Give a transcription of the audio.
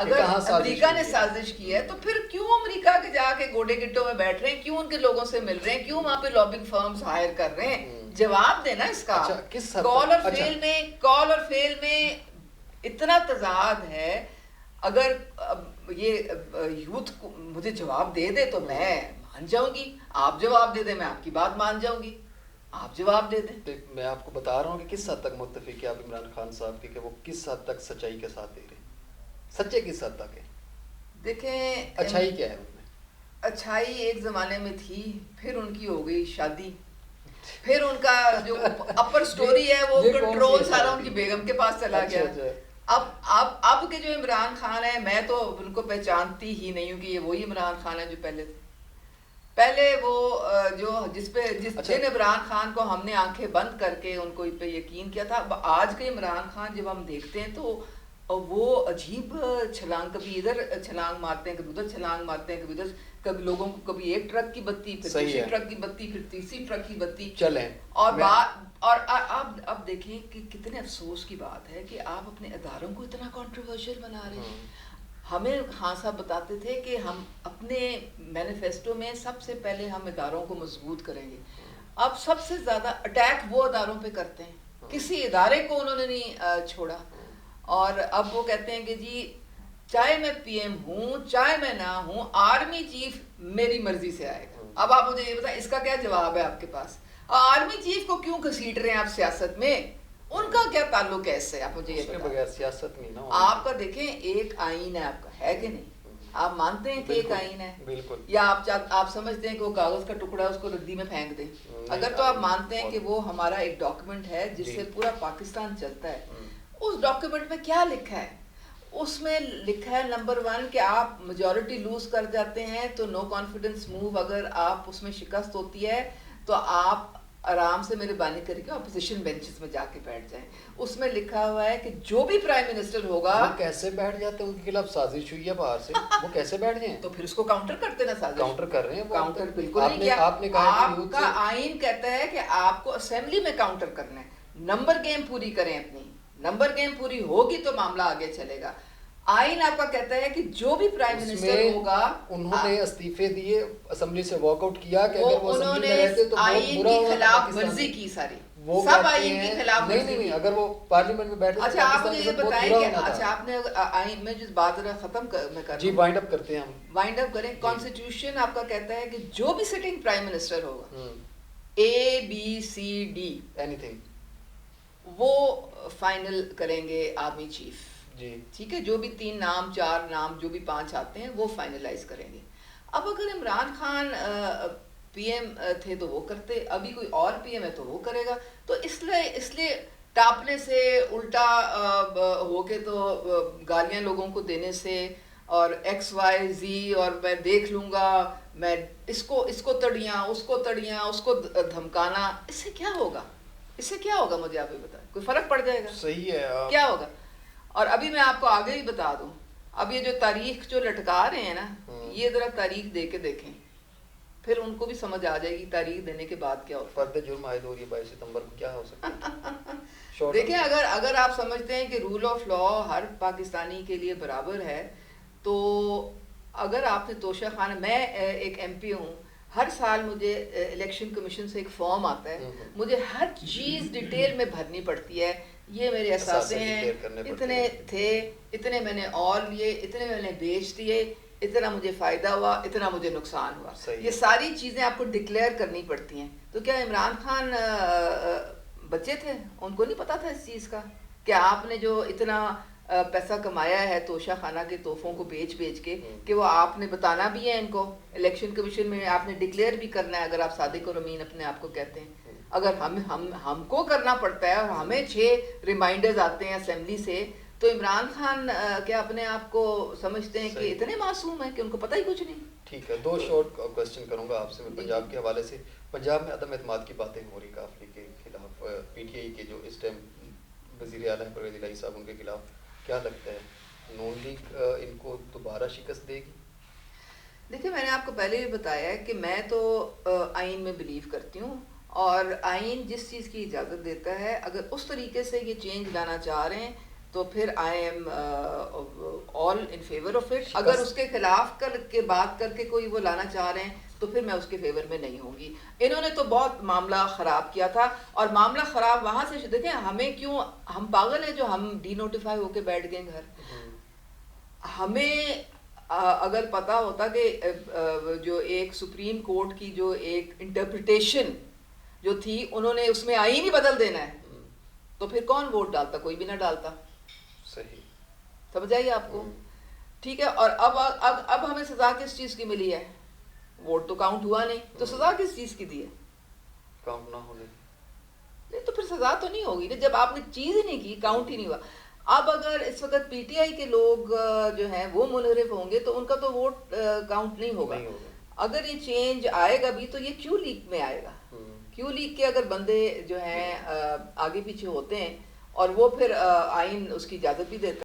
اگر امریکہ نے سازش کی ہے تو پھر کیوں امریکہ کے جا کے گوڈے گٹوں میں بیٹھ رہے ہیں, کیوں ان کے لوگوں سے مل رہے ہیں, کیوں وہاں پہ لابنگ فرمز ہائر کر رہے ہیں؟ جواب دینا اس کا. کال اور فیل میں اتنا تضاد ہے. اگر یہ یوتھ مجھے جواب دے دے تو میں مان جاؤں گی, آپ جواب دے دیں میں آپ کی بات مان جاؤں گی, آپ جواب دے دیں. میں آپ کو بتا رہا ہوں کہ کس حد تک متفق ہے آپ عمران خان صاحب کی, کہ وہ کس حد تک سچائی کے ساتھ دے رہے ہیں, سچے کس حد تک ہے. دیکھیں اچھائی کیا ہے ان میں؟ اچھائی ایک زمانے میں تھی, پھر ان کی ہو گئی شادی, پھر ان کا جو اپر سٹوری ہے وہ کنٹرول سارا ان کی بیگم کے پاس چلا گیا. اب کے جو عمران خان ہے, میں تو ان کو پہچانتی ہی نہیں ہوں کہ یہ وہی عمران خان ہے جو پہلے تھے. پہلے وہ جو جن عمران خان کو ہم نے آنکھیں بند کر کے ان کو پہ یقین کیا تھا, آج کے عمران خان جب ہم دیکھتے ہیں تو وہ عجیب چھلانگ, کبھی ادھر چھلانگ مارتے ہیں, کبھی ادھر چھلانگ مارتے ہیں, کبھی ادھر, کبھی لوگوں کو کبھی ایک ٹرک کی بتی, پھر دوسری ٹرک کی بتی, پھر تیسری ٹرک کی بتی چلیں. اور اب دیکھیں کہ کتنے افسوس کی بات ہے کہ آپ اپنے اداروں کو اتنا کنٹروورشل بنا رہے ہیں. ہمیں خان صاحب بتاتے تھے کہ ہم اپنے مینیفیسٹو میں سب سے پہلے ہم اداروں کو مضبوط کریں گے. اب سب سے زیادہ اٹیک وہ اداروں پہ کرتے ہیں, کسی ادارے کو انہوں نے نہیں چھوڑا. اور اب وہ کہتے ہیں کہ جی چاہے میں پی ایم ہوں چاہے میں نہ ہوں, آرمی چیف میری مرضی سے آئے گا. اب آپ مجھے یہ بتائیں اس کا کیا جواب ہے آپ کے پاس؟ آرمی چیف کو کیوں گھسیٹ رہے ہیں آپ سیاست میں, ان کا کیا تعلق ہے اس سے؟ آپ مجھے یہ بتائیں. بغیر سیاست نہیں نا آپ کا دیکھیں ایک آئین ہے آپ کا, ہے کہ نہیں؟ آپ مانتے ہیں کہ ایک آئین ہے؟ بالکل. یا آپ سمجھتے ہیں کہ وہ کاغذ کا ٹکڑا ہے اس کو ردی میں پھینک دیں؟ اگر تو آپ مانتے ہیں کہ وہ ہمارا ایک ڈاکیومنٹ ہے جس سے پورا پاکستان چلتا ہے, اس ڈاکیومنٹ میں کیا لکھا ہے؟ اس میں لکھا ہے نمبر 1 کہ آپ میجورٹی لوز کر جاتے ہیں تو نو کانفیڈنس موو, اگر آپ اس میں شکست ہوتی ہے تو آپ آرام سے میرے بانی کر کے اپوزیشن بینچز میں جا کے بیٹھ جائیں. اس میں لکھا ہوا ہے کہ جو بھی پرائم منسٹر ہوگا. وہ کیسے بیٹھ جاتے ہیں؟ ان کے خلاف سازش ہوئی ہے باہر سے, وہ کیسے بیٹھ جائیں؟ تو پھر اس کو کاؤنٹر کرتے نا, سازش کاؤنٹر کر رہے ہیں. کاؤنٹر بالکل نہیں کیا. آپ نے کہا آپ کا آئین کہتا ہے کہ آپ کو اسمبلی میں کاؤنٹر کرنا ہے. نمبر گیم پوری کریں اپنی, نمبر گیم پوری ہوگی تو معاملہ آگے چلے گا. آئین آپ کا کہتا ہے کہ جو بھی پرائم منسٹر ہوگا, انہوں نے استعفے دیے, اسمبلی سے واک آؤٹ کیا کہ اگر وہ انہوں اسمبلی نے میں رہتے تو آئین کی خلاف ورزی کی ساری, سب آئین کی خلاف ورزی. نہیں, اگر وہ پارلیمنٹ میں بیٹھے. اچھا آپ مجھے یہ بتائیں کہ اچھا آپ نے آئین میں جس بات ختم میں کر جی وائنڈ اپ کرتے ہیں ہم, وائنڈ اپ کریں. کانسٹیٹیوشن آپ کا کہتا ہے کہ جو بھی سٹنگ پرائم منسٹر ہوگا, ABCD اینی تھنگ, وہ فائنل کریں گے آرمی چیف. جی ٹھیک ہے, جو بھی 3 نام 4 نام جو بھی 5 آتے ہیں وہ فائنلائز کریں گے. اب اگر عمران خان پی ایم تھے تو وہ کرتے, ابھی کوئی اور پی ایم ہے تو وہ کرے گا. تو اس لیے ٹاپنے سے, الٹا ہو کے تو گالیاں لوگوں کو دینے سے, اور XYZ اور میں دیکھ لوں گا, میں اس کو تڑیاں, اس کو تڑیاں, اس کو دھمکانا, اس سے کیا ہوگا؟ اس سے کیا ہوگا مجھے آپ یہ بتائیں. کوئی فرق پڑ جائے گا؟ صحیح ہے. کیا ہوگا؟ اور ابھی میں آپ کو آگے ہی بتا دوں, اب یہ جو تاریخ جو لٹکا رہے ہیں نا, یہ ذرا تاریخ دے کے دیکھیں, پھر ان کو بھی سمجھ آ جائے گی تاریخ دینے کے بعد کیا ہوتا ہے. فرد جرم عائد ہو رہی ہے 22 ستمبر کو, کیا ہو سکتا ہے؟ دیکھیں اگر آپ سمجھتے ہیں کہ رول آف لا ہر پاکستانی کے لیے برابر ہے, تو اگر آپ نے توشہ خانہ, میں ایک MP ہوں, ہر سال مجھے الیکشن کمیشن سے ایک فارم آتا ہے, مجھے ہر چیز ڈیٹیل میں بھرنی پڑتی ہے. یہ میرے اثاثے ہیں, اتنے تھے, اتنے میں نے اور لیے, اتنے میں نے بیچ دیے, اتنا مجھے فائدہ ہوا, اتنا مجھے نقصان ہوا. یہ ساری چیزیں آپ کو ڈکلیئر کرنی پڑتی ہیں. تو کیا عمران خان بچے تھے؟ ان کو نہیں پتا تھا اس چیز کا کہ آپ نے جو اتنا پیسہ کمایا ہے توشہ خانہ کے تحفوں کو بیچ کے, کہ وہ آپ نے بتانا بھی ہے ان کو, الیکشن کمیشن میں آپ نے ڈکلیئر بھی کرنا ہے, اگر آپ صادق اور امین اپنے آپ کو کہتے ہیں. اگر ہم کو کرنا پڑتا ہے اور ہمیں 6 ریمائنڈرز آتے ہیں اسمبلی سے, تو عمران خان کیا اپنے آپ کو سمجھتے ہیں کہ اتنے معصوم ہیں کہ ان کو پتہ ہی کچھ نہیں؟ ٹھیک ہے, 2 شارٹ کوسچن کروں گا آپ سے میں پنجاب کے حوالے سے. پنجاب میں عدم اعتماد کی باتیں ہو رہی کافی کے خلاف, PTI کے جو اس ٹائم وزیر اعلیٰ پرویز الہی صاحب, ان کے خلاف. کیا لگتا ہے نون لیگ ان کو دوبارہ شکست دے گی؟ دیکھیں میں نے آپ کو پہلے بھی بتایا ہے کہ میں تو آئین میں بلیو کرتی ہوں, اور آئین جس چیز کی اجازت دیتا ہے, اگر اس طریقے سے یہ چینج لانا چاہ رہے ہیں تو پھر I am all in favour of it. اگر اس کے خلاف کے بات کر کے کوئی وہ لانا چاہ رہے ہیں تو پھر میں اس کے فیور میں نہیں ہوں گی. انہوں نے تو بہت معاملہ خراب کیا تھا, اور معاملہ خراب وہاں سے دیکھیں ہمیں کیوں, ہم پاگل ہیں جو ہم ڈی نوٹیفائی ہو کے بیٹھ گئے گھر. ہمیں اگر پتا ہوتا کہ جو ایک سپریم کورٹ کی جو ایک انٹرپریٹیشن جو تھی انہوں نے اس میں آئین ہی بدل دینا ہے, تو پھر کون ووٹ ڈالتا؟ کوئی بھی نہ ڈالتا. صحیح سمجھ آئیے آپ کو؟ ٹھیک ہے. اور اب ہمیں سزا کس چیز کی ملی ہے؟ ووٹ تو کاؤنٹ ہوا نہیں, تو سزا کس چیز کی دی ہے؟ کاؤنٹ نہ ہونے. نہیں تو پھر سزا تو نہیں ہوگی نا, جب آپ نے چیز ہی نہیں کی, کاؤنٹ ہی نہیں ہوا. اب اگر اس وقت پی ٹی آئی کے لوگ جو ہیں وہ منحرف ہوں گے تو ان کا تو ووٹ کاؤنٹ نہیں ہوگا. اگر یہ چینج آئے گا بھی تو یہ کیو لیگ میں آئے گا. کیو لیگ کے اگر بندے جو ہیں آگے پیچھے ہوتے ہیں اور وہ پھر آئین اس کی اجازت بھی دیتے ہیں.